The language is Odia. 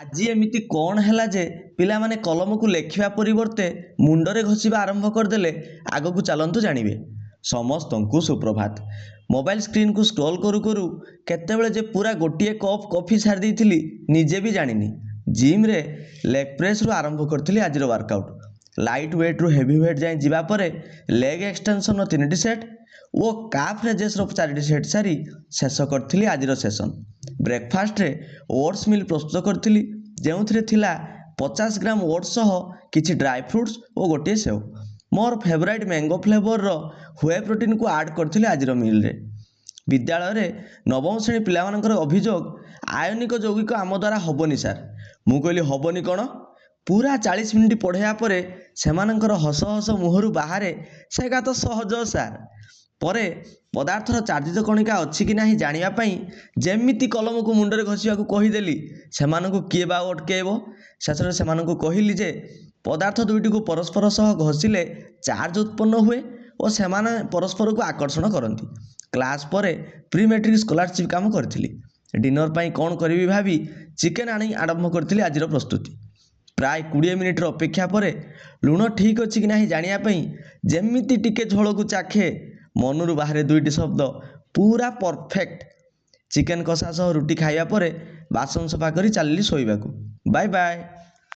ଆଜି ଏମିତି କ'ଣ ହେଲା ଯେ ପିଲାମାନେ କଲମକୁ ଲେଖିବା ପରିବର୍ତ୍ତେ ମୁଣ୍ଡରେ ଘଷିବା ଆରମ୍ଭ କରିଦେଲେ? ଆଗକୁ ଚାଲନ୍ତୁ ଜାଣିବେ। ସମସ୍ତଙ୍କୁ ସୁପ୍ରଭାତ। ମୋବାଇଲ ସ୍କ୍ରିନକୁ ସ୍କ୍ରୋଲ କରୁ କରୁ କେତେବେଳେ ଯେ ପୁରା ଗୋଟିଏ କପ୍ କଫି ସାରି ଦେଇଥିଲି ନିଜେ ବି ଜାଣିନି। ଜିମ୍ରେ ଲେଗ୍ ପ୍ରେସ୍ରୁ ଆରମ୍ଭ କରିଥିଲି ଆଜିର ୱାର୍କଆଉଟ୍। ଲାଇଟ୍ ୱେଟ୍ରୁ ହେଭି ୱେଟ୍ ଯାଏଁ ଯିବା ପରେ ଲେଗ୍ ଏକ୍ସଟେନସନ୍ର 3ଟି ସେଟ୍ ଓ କାଫ୍ ରେଜେସ୍ର 4ଟି ସେଟ୍ ସାରି ଶେଷ କରିଥିଲି ଆଜିର ସେସନ୍। ବ୍ରେକଫାଷ୍ଟରେ ଓଟ୍ସ ମିଲ୍ ପ୍ରସ୍ତୁତ କରିଥିଲି, ଯେଉଁଥିରେ ଥିଲା 50 ଗ୍ରାମ ଓଟ୍ସ ସହ କିଛି ଡ୍ରାଏ ଫ୍ରୁଟ୍ସ ଓ ଗୋଟିଏ ସେଓ। ମୋର ଫେଭରାଇଟ୍ ମ୍ୟାଙ୍ଗୋ ଫ୍ଲେଭରର ହ୍ୱେ ପ୍ରୋଟିନ୍କୁ ଆଡ଼୍ କରିଥିଲି ଆଜିର ମିଲ୍ରେ। ବିଦ୍ୟାଳୟରେ ନବମ ଶ୍ରେଣୀ ପିଲାମାନଙ୍କର ଅଭିଯୋଗ, ଆୟନିକ ଯୌଗିକ ଆମ ଦ୍ୱାରା ହେବନି ସାର୍। ମୁଁ କହିଲି ହେବନି କ'ଣ? ପୁରା 40 ମିନିଟ୍ ପଢ଼ାଇବା ପରେ ସେମାନଙ୍କର ହସ ହସ ମୁହଁରୁ ବାହାରେ, ସେଟା ତ ସହଜ ସାର୍। ପରେ ପଦାର୍ଥର ଚାର୍ଜିତ କଣିକା ଅଛି କି ନାହିଁ ଜାଣିବା ପାଇଁ ଯେମିତି କଲମକୁ ମୁଣ୍ଡରେ ଘଷିବାକୁ କହିଦେଲି, ସେମାନଙ୍କୁ କିଏ ବା ଆଉ ଅଟକେଇବ? ଶେଷରେ ସେମାନଙ୍କୁ କହିଲି ଯେ ପଦାର୍ଥ ଦୁଇଟିକୁ ପରସ୍ପର ସହ ଘଷିଲେ ଚାର୍ଜ ଉତ୍ପନ୍ନ ହୁଏ ଓ ସେମାନେ ପରସ୍ପରକୁ ଆକର୍ଷଣ କରନ୍ତି। କ୍ଲାସ୍ ପରେ ପ୍ରି ମେଟ୍ରିକ୍ ସ୍କଲାରସିପ୍ କାମ କରିଥିଲି। ଡିନର ପାଇଁ କ'ଣ କରିବି ଭାବି ଚିକେନ୍ ଆଣି ଆରମ୍ଭ କରିଥିଲି ଆଜିର ପ୍ରସ୍ତୁତି। ପ୍ରାୟ 20 ମିନିଟ୍ର ଅପେକ୍ଷା ପରେ ଲୁଣ ଠିକ୍ ଅଛି କି ନାହିଁ ଜାଣିବା ପାଇଁ ଯେମିତି ଟିକେ ଝୋଳକୁ ଚାଖେ, ମନରୁ ବାହାରେ ଦୁଇଟି ଶବ୍ଦ, ପୁରା ପରଫେକ୍ଟ। ଚିକେନ୍ କଷା ସହ ରୁଟି ଖାଇବା ପରେ ବାସନ ସଫା କରି ଚାଲିଲି ଶୋଇବାକୁ। Bye bye.